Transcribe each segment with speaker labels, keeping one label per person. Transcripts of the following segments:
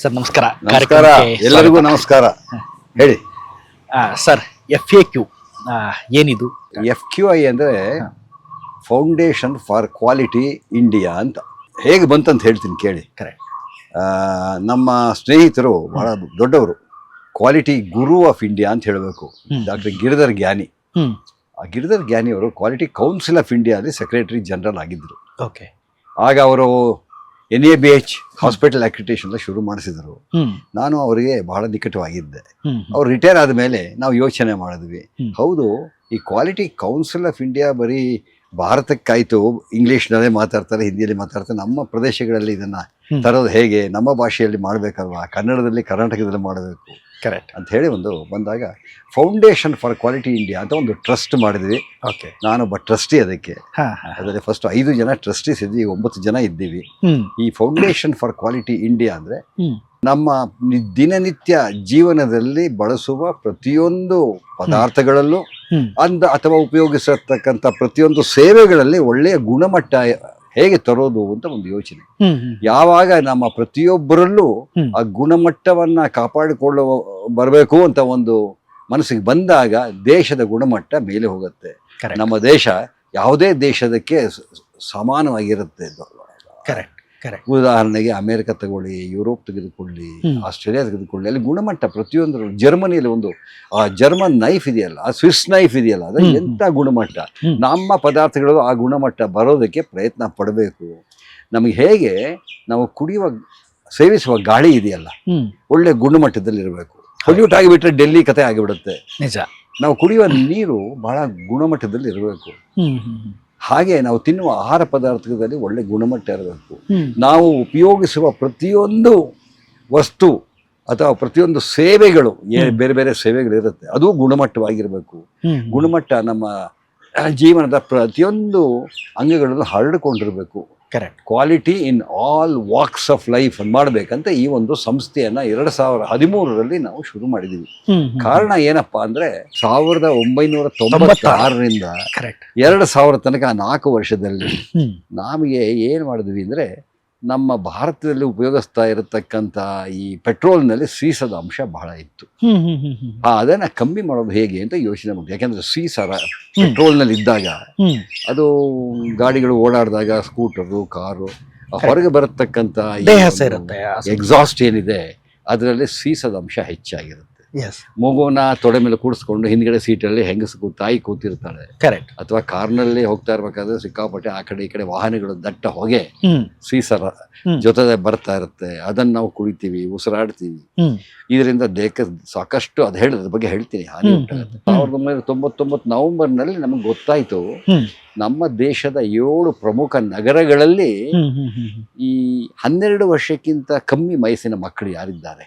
Speaker 1: Sir ನಮಸ್ಕಾರ.
Speaker 2: ನಮಸ್ಕಾರ, ಎಲ್ಲರಿಗೂ ನಮಸ್ಕಾರ. ಹೇಳಿ
Speaker 1: ಸರ್, FAQ ಏನಿದು?
Speaker 2: FQI ಅಂದರೆ ಫೌಂಡೇಶನ್ ಫಾರ್ ಕ್ವಾಲಿಟಿ ಇಂಡಿಯಾ ಅಂತ. ಹೇಗೆ ಬಂತಂತ ಹೇಳ್ತೀನಿ ಕೇಳಿ.
Speaker 1: ಕರೆಕ್ಟ್.
Speaker 2: ನಮ್ಮ ಸ್ನೇಹಿತರು ಬಹಳ ದೊಡ್ಡವರು, ಕ್ವಾಲಿಟಿ ಗುರು ಆಫ್ ಇಂಡಿಯಾ ಅಂತ ಹೇಳಬೇಕು, ಡಾಕ್ಟರ್ ಗಿರಿಧರ್ ಜ್ಞಾನಿ. ಆ ಗಿರಿಧರ್ ಜ್ಞಾನಿ ಅವರು ಕ್ವಾಲಿಟಿ ಕೌನ್ಸಿಲ್ ಆಫ್ ಇಂಡಿಯಾದಲ್ಲಿ ಸೆಕ್ರೆಟರಿ ಜನರಲ್ ಆಗಿದ್ದರು.
Speaker 1: ಓಕೆ.
Speaker 2: ಆಗ ಅವರು NABH ಹಾಸ್ಪಿಟಲ್ ಅಕ್ರಿಟೇಷನ್ ಶುರು ಮಾಡಿಸಿದರು. ನಾನು ಅವರಿಗೆ ಬಹಳ ನಿಕಟವಾಗಿದ್ದೆ. ಅವ್ರು ರಿಟೈರ್ ಆದಮೇಲೆ ನಾವು ಯೋಚನೆ ಮಾಡಿದ್ವಿ, ಹೌದು ಈ ಕ್ವಾಲಿಟಿ ಕೌನ್ಸಿಲ್ ಆಫ್ ಇಂಡಿಯಾ ಬರೀ ಭಾರತಕ್ಕಾಯ್ತು, ಇಂಗ್ಲೀಷ್ನಲ್ಲೇ ಮಾತಾಡ್ತಾರೆ, ಹಿಂದಿಯಲ್ಲಿ ಮಾತಾಡ್ತಾರೆ, ನಮ್ಮ ಪ್ರದೇಶಗಳಲ್ಲಿ ಇದನ್ನ ತರೋದು ಹೇಗೆ, ನಮ್ಮ ಭಾಷೆಯಲ್ಲಿ ಮಾಡಬೇಕಲ್ವಾ, ಕನ್ನಡದಲ್ಲಿ ಕರ್ನಾಟಕದಲ್ಲಿ ಮಾಡಬೇಕು
Speaker 1: ಕರೆಕ್ಟ್
Speaker 2: ಅಂತ ಹೇಳಿ ಒಂದು ಬಂದಾಗ ಫೌಂಡೇಶನ್ ಫಾರ್ ಕ್ವಾಲಿಟಿ ಇಂಡಿಯಾ ಅಂತ ಒಂದು ಟ್ರಸ್ಟ್ ಮಾಡಿದ್ವಿ.
Speaker 1: ಓಕೆ.
Speaker 2: ನಾನೊಬ್ಬ ಟ್ರಸ್ಟಿ ಅದಕ್ಕೆ. ಅದರಲ್ಲಿ ಫಸ್ಟ್ 5 ಜನ ಟ್ರಸ್ಟೀಸ್ ಇದ್ವಿ, 9 ಜನ ಇದ್ದೀವಿ. ಈ ಫೌಂಡೇಶನ್ ಫಾರ್ ಕ್ವಾಲಿಟಿ ಇಂಡಿಯಾ ಅಂದ್ರೆ ನಮ್ಮ ದಿನನಿತ್ಯ ಜೀವನದಲ್ಲಿ ಬಳಸುವ ಪ್ರತಿಯೊಂದು ಪದಾರ್ಥಗಳಲ್ಲೂ ಅಥವಾ ಉಪಯೋಗಿಸತಕ್ಕಂಥ ಪ್ರತಿಯೊಂದು ಸೇವೆಗಳಲ್ಲಿ ಒಳ್ಳೆಯ ಗುಣಮಟ್ಟ ಹೇಗೆ ತರೋದು ಅಂತ ಒಂದು ಯೋಚನೆ. ಯಾವಾಗ ನಮ್ಮ ಪ್ರತಿಯೊಬ್ಬರಲ್ಲೂ ಆ ಗುಣಮಟ್ಟವನ್ನ ಕಾಪಾಡಿಕೊಳ್ಳುವ ಬರಬೇಕು ಅಂತ ಒಂದು ಮನಸ್ಸಿಗೆ ಬಂದಾಗ ದೇಶದ ಗುಣಮಟ್ಟ ಮೇಲೆ ಹೋಗುತ್ತೆ. ನಮ್ಮ ದೇಶ ಯಾವುದೇ ದೇಶದಕ್ಕೆ ಸಮಾನವಾಗಿರುತ್ತೆ. ಉದಾಹರಣೆಗೆ ಅಮೆರಿಕ ತಗೊಳ್ಳಿ, ಯುರೋಪ್ ತೆಗೆದುಕೊಳ್ಳಿ, ಆಸ್ಟ್ರೇಲಿಯಾ ತೆಗೆದುಕೊಳ್ಳಿ, ಅಲ್ಲಿ ಗುಣಮಟ್ಟ ಪ್ರತಿಯೊಂದರಲ್ಲೂ, ಜರ್ಮನಿಯಲ್ಲಿ ಒಂದು ಆ ಜರ್ಮನ್ ನೈಫ್ ಇದೆಯಲ್ಲ, ಆ ಸ್ವಿಸ್ ನೈಫ್ ಇದೆಯಲ್ಲ, ಅದು ಎಂಥ ಗುಣಮಟ್ಟ. ನಮ್ಮ ಪದಾರ್ಥಗಳು ಆ ಗುಣಮಟ್ಟ ಬರೋದಕ್ಕೆ ಪ್ರಯತ್ನ ಪಡಬೇಕು. ನಮಗೆ ಹೇಗೆ ನಾವು ಸೇವಿಸುವ ಗಾಳಿ ಇದೆಯಲ್ಲ, ಒಳ್ಳೆ ಗುಣಮಟ್ಟದಲ್ಲಿ ಇರಬೇಕು. ಪೊಲ್ಯೂಟ್ ಆಗಿಬಿಟ್ರೆ ಡೆಲ್ಲಿ ಕತೆ ಆಗಿಬಿಡುತ್ತೆ.
Speaker 1: ನಿಜ.
Speaker 2: ನಾವು ಕುಡಿಯುವ ನೀರು ಬಹಳ ಗುಣಮಟ್ಟದಲ್ಲಿ ಇರಬೇಕು. ಹಾಗೆ ನಾವು ತಿನ್ನುವ ಆಹಾರ ಪದಾರ್ಥದಲ್ಲಿ ಒಳ್ಳೆ ಗುಣಮಟ್ಟ ಇರಬೇಕು. ನಾವು ಉಪಯೋಗಿಸುವ ಪ್ರತಿಯೊಂದು ವಸ್ತು ಅಥವಾ ಪ್ರತಿಯೊಂದು ಸೇವೆಗಳು, ಬೇರೆ ಬೇರೆ ಸೇವೆಗಳಿರುತ್ತೆ, ಅದು ಗುಣಮಟ್ಟವಾಗಿರಬೇಕು. ಗುಣಮಟ್ಟ ನಮ್ಮ ಜೀವನದ ಪ್ರತಿಯೊಂದು ಅಂಗಗಳಲ್ಲೂ ಹರಡಿಕೊಂಡಿರಬೇಕು.
Speaker 1: Correct. Quality
Speaker 2: in all walks of life ಮಾಡಬೇಕಂತ ಈ ಒಂದು ಸಂಸ್ಥೆಯನ್ನ 2013ರಲ್ಲಿ ನಾವು ಶುರು ಮಾಡಿದೀವಿ. ಕಾರಣ ಏನಪ್ಪಾ ಅಂದ್ರೆ 1996ರಿಂದ 2000 ತನಕ 4 ವರ್ಷದಲ್ಲಿ ನಮಗೆ ಏನ್ ಮಾಡಿದ್ವಿ ಅಂದ್ರೆ, ನಮ್ಮ ಭಾರತದಲ್ಲಿ ಉಪಯೋಗಿಸ್ತಾ ಇರತಕ್ಕಂಥ ಈ ಪೆಟ್ರೋಲ್ನಲ್ಲಿ ಸೀಸದ ಅಂಶ ಬಹಳ ಇತ್ತು. ಅದನ್ನ ಕಮ್ಮಿ ಮಾಡೋದು ಹೇಗೆ ಅಂತ ಯೋಚನೆ ಮಾಡಿದ್ವಿ. ಯಾಕೆಂದ್ರೆ ಸೀಸ ಪೆಟ್ರೋಲ್ನಲ್ಲಿ ಇದ್ದಾಗ ಅದು ಗಾಡಿಗಳು ಓಡಾಡಿದಾಗ, ಸ್ಕೂಟರು, ಕಾರು, ಹೊರಗೆ ಬರತಕ್ಕಂಥ ಎಕ್ಸಾಸ್ಟ್ ಏನಿದೆ ಅದರಲ್ಲಿ ಸೀಸದ ಅಂಶ ಹೆಚ್ಚಾಗಿರುತ್ತೆ. ಮಗುವನ್ನ ತೊಡೆ ಮೇಲೆ ಕೂಡಿಸ್ಕೊಂಡು ಹಿಂದ್ಗಡೆ ಸೀಟಲ್ಲಿ ಹೆಂಗಸು ತಾಯಿ ಕೂತಿರ್ತಾಳೆ.
Speaker 1: ಕರೆಕ್ಟ್.
Speaker 2: ಅಥವಾ ಕಾರ್ನಲ್ಲಿ ಹೋಗ್ತಾ ಇರ್ಬೇಕಾದ್ರೆ ಸಿಕ್ಕಾಪಟ್ಟೆ ಆ ಕಡೆ ಈ ಕಡೆ ವಾಹನಗಳು ದಟ್ಟ ಹೊಗೆ ಸೀಸರ ಜೊತೆ ಬರ್ತಾ ಇರುತ್ತೆ. ಅದನ್ನ ನಾವು ಕುಡಿತೀವಿ, ಉಸಿರಾಡ್ತೀವಿ. ಇದರಿಂದ ದೇಹಕ್ಕೆ ಸಾಕಷ್ಟು ಅದ್ರ ಬಗ್ಗೆ ಹೇಳ್ತೀನಿ, ಹಾನಿ ಉಂಟಾಗುತ್ತೆ. 1999 ನವೆಂಬರ್ನಲ್ಲಿ ನಮಗೆ ಗೊತ್ತಾಯ್ತು, ನಮ್ಮ ದೇಶದ 7 ಪ್ರಮುಖ ನಗರಗಳಲ್ಲಿ ಈ 12 ವರ್ಷಕ್ಕಿಂತ ಕಮ್ಮಿ ವಯಸ್ಸಿನ ಮಕ್ಕಳು ಯಾರಿದ್ದಾರೆ,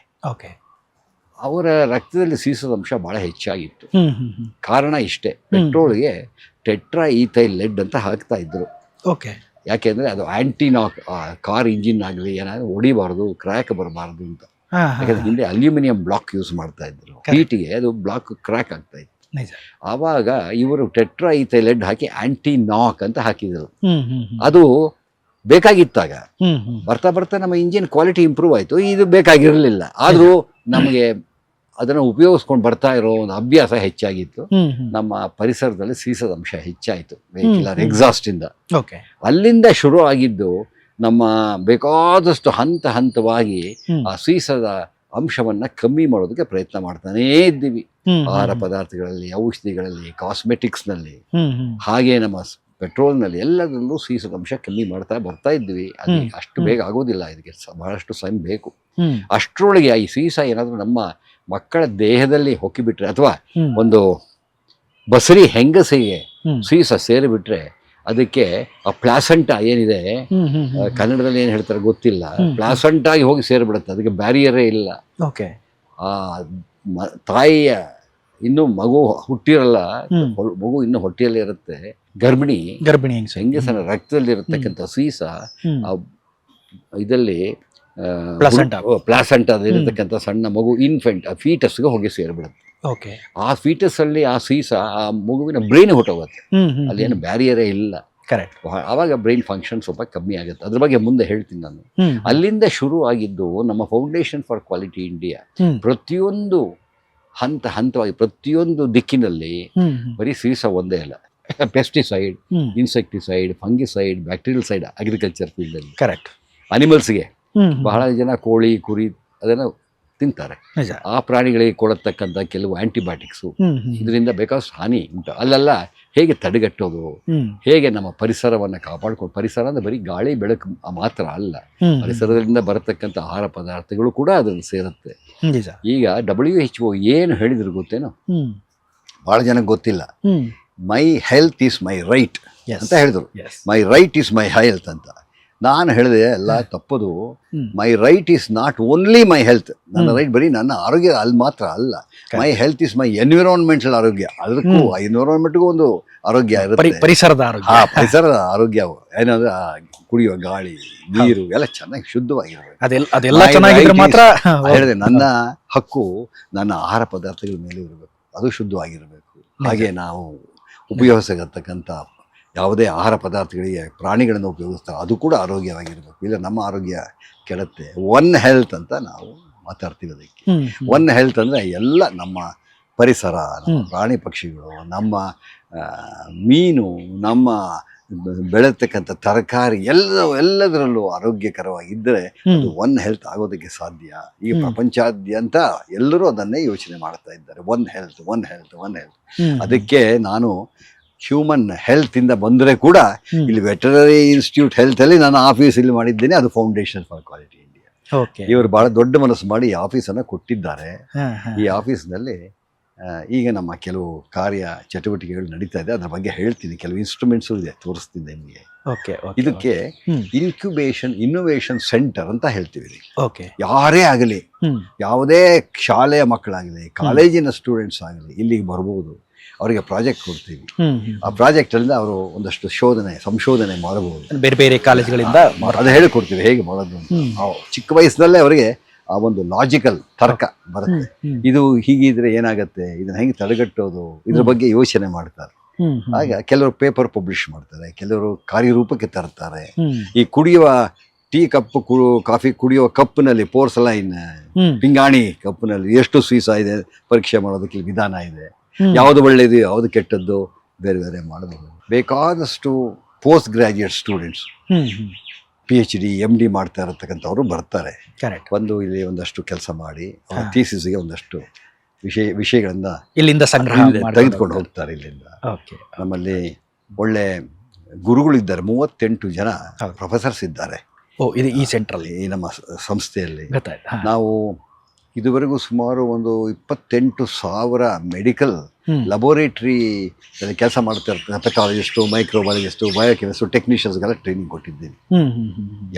Speaker 2: ಅವರ ರಕ್ತದಲ್ಲಿ ಸೀಸದ ಅಂಶ ಬಹಳ ಹೆಚ್ಚಾಗಿತ್ತು. ಕಾರಣ ಇಷ್ಟೇ, ಪೆಟ್ರೋಲ್ಗೆ ಟೆಟ್ರಾ ಈಥೈಲ್ ಲೆಡ್ ಅಂತ ಹಾಕ್ತಾ ಇದ್ರು. ಯಾಕೆಂದ್ರೆ ಅದು ಆಂಟಿನಾಕ್, ಕಾರ್ ಇಂಜಿನ್ ಆಗಲಿ ಏನಾದ್ರು ಹೊಡಿಬಾರ್ದು, ಕ್ರ್ಯಾಕ್ ಬರಬಾರ್ದು ಅಂತ. ಯಾಕಂದ್ರೆ ಹಿಂದೆ ಅಲ್ಯೂಮಿನಿಯಂ ಬ್ಲಾಕ್ ಯೂಸ್ ಮಾಡ್ತಾ ಇದ್ರು, ಹೀಟಿಗೆ ಅದು ಬ್ಲಾಕ್ ಕ್ರ್ಯಾಕ್ ಆಗ್ತಾ ಇತ್ತು. ಆವಾಗ ಇವರು ಟೆಟ್ರಾ ಈಥೈಲ್ ಲೆಡ್ ಹಾಕಿ ಆಂಟಿನಾಕ್ ಅಂತ ಹಾಕಿದ್ರು. ಅದು ಬೇಕಾಗಿತ್ತಾಗ. ಬರ್ತಾ ಬರ್ತಾ ನಮ್ಮ ಇಂಜಿನ್ ಕ್ವಾಲಿಟಿ ಇಂಪ್ರೂವ್ ಆಯ್ತು, ಇದು ಬೇಕಾಗಿರಲಿಲ್ಲ. ಆದ್ರೂ ನಮಗೆ ಅದನ್ನು ಉಪಯೋಗಿಸ್ಕೊಂಡು ಬರ್ತಾ ಇರೋ ಒಂದು ಅಭ್ಯಾಸ ಹೆಚ್ಚಾಗಿತ್ತು. ನಮ್ಮ ಪರಿಸರದಲ್ಲಿ ಸೀಸದ ಅಂಶ ಹೆಚ್ಚಾಯಿತು ವೆಹಿಕಲ್ ಎಕ್ಸಾಸ್ಟ್ ಇಂದ. ಅಲ್ಲಿಂದ ಶುರು ಆಗಿದ್ದು ನಮ್ಮ ಬೇಕಾದಷ್ಟು ಹಂತವಾಗಿ ಆ ಸೀಸದ ಅಂಶವನ್ನ ಕಮ್ಮಿ ಮಾಡೋದಕ್ಕೆ ಪ್ರಯತ್ನ ಮಾಡ್ತಾನೇ ಇದ್ದೀವಿ. ಆಹಾರ ಪದಾರ್ಥಗಳಲ್ಲಿ, ಔಷಧಿಗಳಲ್ಲಿ, ಕಾಸ್ಮೆಟಿಕ್ಸ್ನಲ್ಲಿ, ಹಾಗೆ ನಮ್ಮ ಪೆಟ್ರೋಲ್ನಲ್ಲಿ, ಎಲ್ಲದರಲ್ಲೂ ಸೀಸದ ಅಂಶ ಕಮ್ಮಿ ಮಾಡ್ತಾ ಬರ್ತಾ ಇದ್ವಿ. ಅದು ಅಷ್ಟು ಬೇಗ ಆಗೋದಿಲ್ಲ, ಇದಕ್ಕೆ ಬಹಳಷ್ಟು ಸಮಯ ಬೇಕು. ಅಷ್ಟರೊಳಗೆ ಈ ಸೀಸ ಏನಾದರೂ ನಮ್ಮ ಮಕ್ಕಳ ದೇಹದಲ್ಲಿ ಹೊಕ್ಕಿಬಿಟ್ರೆ, ಅಥವಾ ಒಂದು ಬಸರಿ ಹೆಂಗಸಿಗೆ ಸೀಸ ಸೇರಿಬಿಟ್ರೆ, ಅದಕ್ಕೆ ಆ ಪ್ಲಾಸೆಂಟಾ ಏನಿದೆ, ಕನ್ನಡದಲ್ಲಿ ಏನು ಹೇಳ್ತಾರೆ ಗೊತ್ತಿಲ್ಲ, ಪ್ಲಾಸೆಂಟಾಗಿ ಹೋಗಿ ಸೇರಿಬಿಡುತ್ತೆ. ಅದಕ್ಕೆ ಬ್ಯಾರಿಯರೇ ಇಲ್ಲ. ಆ ತಾಯಿಯ ಇನ್ನು ಮಗು ಹುಟ್ಟಿರಲ್ಲ, ಮಗು ಇನ್ನು ಹೊಟ್ಟೆಯಲ್ಲಿ ಇರುತ್ತೆ, ಗರ್ಭಿಣಿ ಹೆಂಗಸನ ರಕ್ತದಲ್ಲಿ ಇರತಕ್ಕಂಥ ಸೀಸ ಇದರಲ್ಲಿ ಪ್ಲಾಸೆಂಟಾ ಇರತಕ್ಕಂಥ ಸಣ್ಣ ಮಗು ಇನ್ಫೆಂಟ್, ಆ ಫೀಟಸ್ಗೆ ಹೋಗಿ ಸೇರಿಬಿಡುತ್ತೆ. ಆ ಫೀಟಸ್ ಅಲ್ಲಿ ಆ ಸೀಸ ಆ ಮಗುವಿನ ಬ್ರೈನ್ ಹೊಟ್ಟೋಗುತ್ತೆ. ಅಲ್ಲಿ ಏನು ಬ್ಯಾರಿಯರೇ ಇಲ್ಲ.
Speaker 1: ಕರೆಕ್ಟ್.
Speaker 2: ಆವಾಗ ಬ್ರೈನ್ ಫಂಕ್ಷನ್ ಸ್ವಲ್ಪ ಕಮ್ಮಿ ಆಗುತ್ತೆ. ಅದ್ರ ಬಗ್ಗೆ ಮುಂದೆ ಹೇಳ್ತೀನಿ ನಾನು. ಅಲ್ಲಿಂದ ಶುರು ಆಗಿದ್ದು ನಮ್ಮ ಫೌಂಡೇಶನ್ ಫಾರ್ ಕ್ವಾಲಿಟಿ ಇಂಡಿಯಾ. ಪ್ರತಿಯೊಂದು ಹಂತವಾಗಿ ಪ್ರತಿಯೊಂದು ದಿಕ್ಕಿನಲ್ಲಿ ಬರೀ ಸೀಸ ಒಂದೇ ಅಲ್ಲ, pesticide, insecticide, fungicide, bacterial side, agriculture field ಅಲ್ಲಿ
Speaker 1: ಕರೆಕ್ಟ್.
Speaker 2: ಅನಿಮಲ್ಸ್ಗೆ ಬಹಳ ಜನ ಕೋಳಿ ಕುರಿ ಅದನ್ನು ತಿಂತಾರೆ. ಆ ಪ್ರಾಣಿಗಳಿಗೆ ಕೊಡತಕ್ಕಂಥ ಕೆಲವು ಆಂಟಿಬಯೋಟಿಕ್ಸು, ಇದರಿಂದ ಬೇಕಾದಷ್ಟು ಹಾನಿ ಉಂಟು. ಅಲ್ಲೆಲ್ಲ ಹೇಗೆ ತಡೆಗಟ್ಟೋದು, ಹೇಗೆ ನಮ್ಮ ಪರಿಸರವನ್ನು ಕಾಪಾಡ್ಕೊಂಡು, ಪರಿಸರ ಅಂದ್ರೆ ಬರೀ ಗಾಳಿ ಬೆಳಕು ಮಾತ್ರ ಅಲ್ಲ, ಪರಿಸರದಿಂದ ಬರತಕ್ಕಂಥ ಆಹಾರ ಪದಾರ್ಥಗಳು ಕೂಡ ಅದರಲ್ಲಿ ಸೇರುತ್ತೆ. ಈಗ WHO ಏನು ಹೇಳಿದ್ರು ಗೊತ್ತೇನೋ, ಬಹಳ ಜನಕ್ಕೆ ಗೊತ್ತಿಲ್ಲ. My health is my right ಅಂತ ಹೇಳಿದ್ರು. My right is my health ಅಂತ. ನಾನು ಹೇಳಿದೆ ಎಲ್ಲ ತಪ್ಪದು. My right is not only my health. ನನ್ನ ರೈಟ್ ಬರೀ ನನ್ನ ಆರೋಗ್ಯ ಅಲ್ಲಿ ಮಾತ್ರ ಅಲ್ಲ. My health is my environmental ಆರೋಗ್ಯ. ಅದಕ್ಕೂ ಎನ್ವಿರಾನ್ಮೆಂಟ್ಗೂ ಒಂದು ಆರೋಗ್ಯ ಇರುತ್ತೆ,
Speaker 1: ಪರಿಸರದ ಆರೋಗ್ಯ.
Speaker 2: ಪರಿಸರದ ಆರೋಗ್ಯ ಏನಂದ್ರೆ ಕುಡಿಯುವ ಗಾಳಿ, ನೀರು ಎಲ್ಲ ಚೆನ್ನಾಗಿ ಶುದ್ಧವಾಗಿರಬೇಕು.
Speaker 1: ಅದೆಲ್ಲ ಚೆನ್ನಾಗಿದ್ರೆ ಮಾತ್ರ
Speaker 2: ಹೇಳಿದೆ ನನ್ನ ಹಕ್ಕು ನನ್ನ ಆಹಾರ ಪದಾರ್ಥಗಳ ಮೇಲೆ ಇರಬೇಕು, ಅದು ಶುದ್ಧವಾಗಿರಬೇಕು. ಹಾಗೆ ನಾವು ಉಪಯೋಗಿಸತಕ್ಕಂಥ ಯಾವುದೇ ಆಹಾರ ಪದಾರ್ಥಗಳಿಗೆ ಪ್ರಾಣಿಗಳನ್ನು ಉಪಯೋಗಿಸ್ತಾರೆ, ಅದು ಕೂಡ ಆರೋಗ್ಯವಾಗಿರಬೇಕು. ಇಲ್ಲ ನಮ್ಮ ಆರೋಗ್ಯ ಕೆಡುತ್ತೆ. ಒನ್ ಹೆಲ್ತ್ ಅಂತ ನಾವು ಮಾತಾಡ್ತೀವಿ. ಅದಕ್ಕೆ ಒನ್ ಹೆಲ್ತ್ ಅಂದರೆ ಎಲ್ಲ ನಮ್ಮ ಪರಿಸರ, ನಮ್ಮ ಪ್ರಾಣಿ ಪಕ್ಷಿಗಳು, ನಮ್ಮ ಮೀನು, ನಮ್ಮ ಬೆಳೆತಕ್ಕಂಥ ತರಕಾರಿ ಎಲ್ಲದರಲ್ಲೂ ಆರೋಗ್ಯಕರವಾಗಿದ್ದರೆ ಅದು ಒನ್ ಹೆಲ್ತ್ ಆಗೋದಕ್ಕೆ ಸಾಧ್ಯ. ಈ ಪ್ರಪಂಚಾದ್ಯಂತ ಎಲ್ಲರೂ ಅದನ್ನೇ ಯೋಚನೆ ಮಾಡ್ತಾ ಇದ್ದಾರೆ, one health, one health, one health. ಅದಕ್ಕೆ ನಾನು ಹ್ಯೂಮನ್ ಹೆಲ್ತ್ ಇಂದ ಬಂದರೆ ಕೂಡ ಇಲ್ಲಿ ವೆಟರನರಿ ಇನ್ಸ್ಟಿಟ್ಯೂಟ್ ಹೆಲ್ತ್ ಅಲ್ಲಿ ನಾನು ಆಫೀಸ್ ಇಲ್ಲಿ ಮಾಡಿದ್ದೇನೆ. ಅದು ಫೌಂಡೇಶನ್ ಫಾರ್ ಕ್ವಾಲಿಟಿ ಇಂಡಿಯಾ. ಇವರು ಬಹಳ ದೊಡ್ಡ ಮನಸ್ಸು ಮಾಡಿ ಈ ಆಫೀಸನ್ನು ಕೊಟ್ಟಿದ್ದಾರೆ. ಈ ಆಫೀಸ್ನಲ್ಲಿ ಈಗ ನಮ್ಮ ಕೆಲವು ಕಾರ್ಯ ಚಟುವಟಿಕೆಗಳು ನಡೀತಾ ಇದೆ. ಅದ್ರ ಬಗ್ಗೆ ಹೇಳ್ತೀನಿ. ಕೆಲವು ಇನ್ಸ್ಟ್ರೂಮೆಂಟ್ಸು ಇದೆ, ತೋರಿಸ್ತೀನಿ ನಿಮಗೆ. ಇದಕ್ಕೆ ಇನ್ಕ್ಯುಬೇಷನ್ ಇನ್ನೋವೇಷನ್ ಸೆಂಟರ್ ಅಂತ ಹೇಳ್ತೀವಿ. ಯಾರೇ ಆಗಲಿ, ಯಾವುದೇ ಶಾಲೆಯ ಮಕ್ಕಳಾಗಲಿ, ಕಾಲೇಜಿನ ಸ್ಟೂಡೆಂಟ್ಸ್ ಆಗಲಿ ಇಲ್ಲಿಗೆ ಬರ್ಬೋದು. ಅವರಿಗೆ ಪ್ರಾಜೆಕ್ಟ್ ಕೊಡ್ತೀವಿ. ಆ ಪ್ರಾಜೆಕ್ಟ್ ಅಲ್ಲಿ ಅವರು ಒಂದಷ್ಟು ಸಂಶೋಧನೆ ಮಾಡಬಹುದು.
Speaker 1: ಬೇರೆ ಬೇರೆ ಕಾಲೇಜುಗಳಿಂದ
Speaker 2: ಅದು ಹೇಳಿಕೊಡ್ತೀವಿ ಹೇಗೆ ಮಾಡೋದು ಅಂತ. ಚಿಕ್ಕ ವಯಸ್ಸಿನಲ್ಲೇ ಅವರಿಗೆ ಆ ಒಂದು ಲಾಜಿಕಲ್ ತರ್ಕ ಬರುತ್ತೆ. ಇದು ಹೀಗಿದ್ರೆ ಏನಾಗತ್ತೆ, ಇದನ್ನ ಹೆಂಗೆ ತಡೆಗಟ್ಟೋದು, ಇದ್ರ ಬಗ್ಗೆ ಯೋಚನೆ ಮಾಡ್ತಾರೆ. ಆಗ ಕೆಲವರು ಪೇಪರ್ ಪಬ್ಲಿಷ್ ಮಾಡ್ತಾರೆ, ಕೆಲವರು ಕಾರ್ಯರೂಪಕ್ಕೆ ತರ್ತಾರೆ. ಈ ಕುಡಿಯುವ ಟೀ ಕಪ್, ಕಾಫಿ ಕುಡಿಯುವ ಕಪ್ನಲ್ಲಿ ಪೋರ್ಸಲೈನ್, ಪಿಂಗಾಣಿ ಕಪ್ನಲ್ಲಿ ಎಷ್ಟು ಸೀಸ ಇದೆ ಪರೀಕ್ಷೆ ಮಾಡೋದಕ್ಕೆ ವಿಧಾನ ಇದೆ. ಯಾವುದು ಒಳ್ಳೇದು, ಯಾವುದು ಕೆಟ್ಟದ್ದು, ಬೇರೆ ಬೇರೆ ಮಾಡಬಹುದು. ಬೇಕಾದಷ್ಟು post graduate students, PhD MD ಮಾಡ್ತಾ ಇರತಕ್ಕಂಥವ್ರು ಬರ್ತಾರೆ. ಬಂದು ಇಲ್ಲಿ ಒಂದಷ್ಟು ಕೆಲಸ ಮಾಡಿ ಅವರ ಥೀಸಿಸ್ಗೆ ಒಂದಷ್ಟು ವಿಷಯಗಳನ್ನ ಇಲ್ಲಿಂದ ಸಂಗ್ರಹ ತೆಗೆದುಕೊಂಡು ಹೋಗ್ತಾರೆ. ಇಲ್ಲಿಂದ ನಮ್ಮಲ್ಲಿ ಒಳ್ಳೆ ಗುರುಗಳಿದ್ದಾರೆ. 38 ಜನ ಪ್ರೊಫೆಸರ್ಸ್ ಇದ್ದಾರೆ ಈ ಸೆಂಟ್ರಲ್ಲಿ, ಈ ನಮ್ಮ ಸಂಸ್ಥೆಯಲ್ಲಿ. ನಾವು ಇದುವರೆಗೂ ಸುಮಾರು ಒಂದು 28,000 ಮೆಡಿಕಲ್ ಲ್ಯಾಬೋರೇಟರಿ ಕೆಲಸ ಮಾಡ್ತಾ ಇರ್ತಾರೆ. ಪೆಥಾಲಜಿಸ್ಟು, ಮೈಕ್ರೋಬಯಾಲಜಿಸ್ಟು, ಬಯೋಕೆಮಿಸ್ಟು, ಟೆಕ್ನಿಷಿಯನ್ಸ್ಗೆಲ್ಲ ಟ್ರೈನಿಂಗ್ ಕೊಟ್ಟಿದ್ದೀನಿ.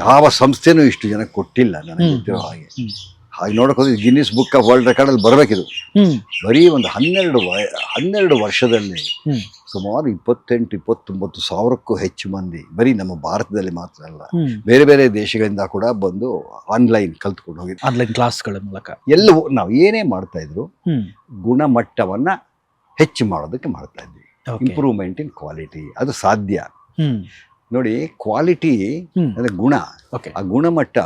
Speaker 2: ಯಾವ ಸಂಸ್ಥೆನೂ ಇಷ್ಟು ಜನ ಕೊಟ್ಟಿಲ್ಲ ನನಗೆ ಗೊತ್ತಿರೋ ಹಾಗೆ. ಹಾಗೆ ನೋಡೋಕೆ ಗಿನ್ನಿಸ್ ಬುಕ್ ಆಫ್ ವರ್ಲ್ಡ್ ರೆಕಾರ್ಡಲ್ಲಿ ಬರಬೇಕಿದು. ಬರೀ ಒಂದು 12 ವರ್ಷದಲ್ಲಿ ಸುಮಾರು 28-29 ಸಾವಿರಕ್ಕೂ ಹೆಚ್ಚು ಮಂದಿ, ಬರೀ ನಮ್ಮ ಭಾರತದಲ್ಲಿ ಮಾತ್ರ ಅಲ್ಲ, ಬೇರೆ ಬೇರೆ ದೇಶಗಳಿಂದ ಕೂಡ ಬಂದು ಆನ್ಲೈನ್ ಕಲ್ತ್ಕೊಂಡು ಹೋಗಿದ್ರು. ಆನ್ಲೈನ್ ಕ್ಲಾಸ್ಗಳ ಮೂಲಕ ಎಲ್ಲವೂ ನಾವು ಏನೇ ಮಾಡ್ತಾ ಇದ್ರು ಗುಣಮಟ್ಟವನ್ನ ಹೆಚ್ಚು ಮಾಡೋದಕ್ಕೆ ಮಾಡ್ತಾ ಇದ್ವಿ. ಇಂಪ್ರೂವ್ಮೆಂಟ್ ಇನ್ ಕ್ವಾಲಿಟಿ, ಅದು ಸಾಧ್ಯ. ನೋಡಿ, ಕ್ವಾಲಿಟಿ ಅಂದ್ರೆ ಗುಣ. ಆ ಗುಣಮಟ್ಟ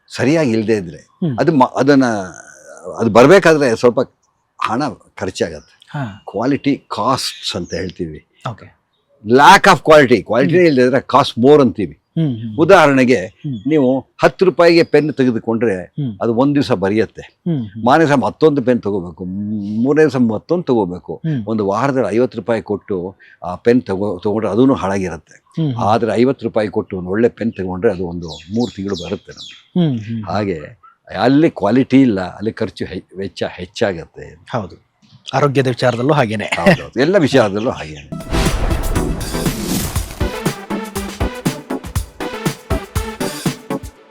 Speaker 2: ಸರಿಯಾಗಿ ಇಲ್ಲದೆ ಇದ್ರೆ ಅದು ಬರಬೇಕಾದ್ರೆ ಸ್ವಲ್ಪ ಹಣ ಖರ್ಚಾಗತ್ತೆ. ಕ್ವಾಲಿಟಿ ಕಾಸ್ಟ್ಸ್ ಅಂತ ಹೇಳ್ತೀವಿ. ಲ್ಯಾಕ್ ಆಫ್ ಕ್ವಾಲಿಟಿನೇ ಇಲ್ಲದೆ ಇದ್ರೆ ಕಾಸ್ಟ್ ಮೋರ್ ಅಂತೀವಿ. ಉದಾಹರಣೆಗೆ, ನೀವು 10 ರೂಪಾಯಿಗೆ ಪೆನ್ ತೆಗೆದುಕೊಂಡ್ರೆ ಅದು ಒಂದ್ ದಿವಸ ಬರೆಯುತ್ತೆ. ಮಾರನೇ ದಿವಸ ಮತ್ತೊಂದು ಪೆನ್ ತಗೋಬೇಕು, ಮೂರನೇ ದಿವಸ ಮತ್ತೊಂದು ತಗೋಬೇಕು. ಒಂದು ವಾರದಲ್ಲಿ 50 ರೂಪಾಯಿ ಕೊಟ್ಟು ಆ ಪೆನ್ ತಗೊಂಡ್ರೆ ಅದೂ ಹಾಳಾಗಿರುತ್ತೆ. ಆದ್ರೆ 50 ರೂಪಾಯಿ ಕೊಟ್ಟು ಒಂದು ಒಳ್ಳೆ ಪೆನ್ ತಗೊಂಡ್ರೆ ಅದು ಒಂದು 3 ತಿಂಗಳು ಬರುತ್ತೆ ನಮ್ಗೆ. ಹಾಗೆ ಅಲ್ಲಿ ಕ್ವಾಲಿಟಿ ಇಲ್ಲ, ಅಲ್ಲಿ ಖರ್ಚು ವೆಚ್ಚ ಹೆಚ್ಚಾಗತ್ತೆ. ಹೌದು, ಆರೋಗ್ಯದ ವಿಚಾರದಲ್ಲೂ ಹಾಗೇನೆ, ಎಲ್ಲ ವಿಚಾರದಲ್ಲೂ ಹಾಗೇನೆ.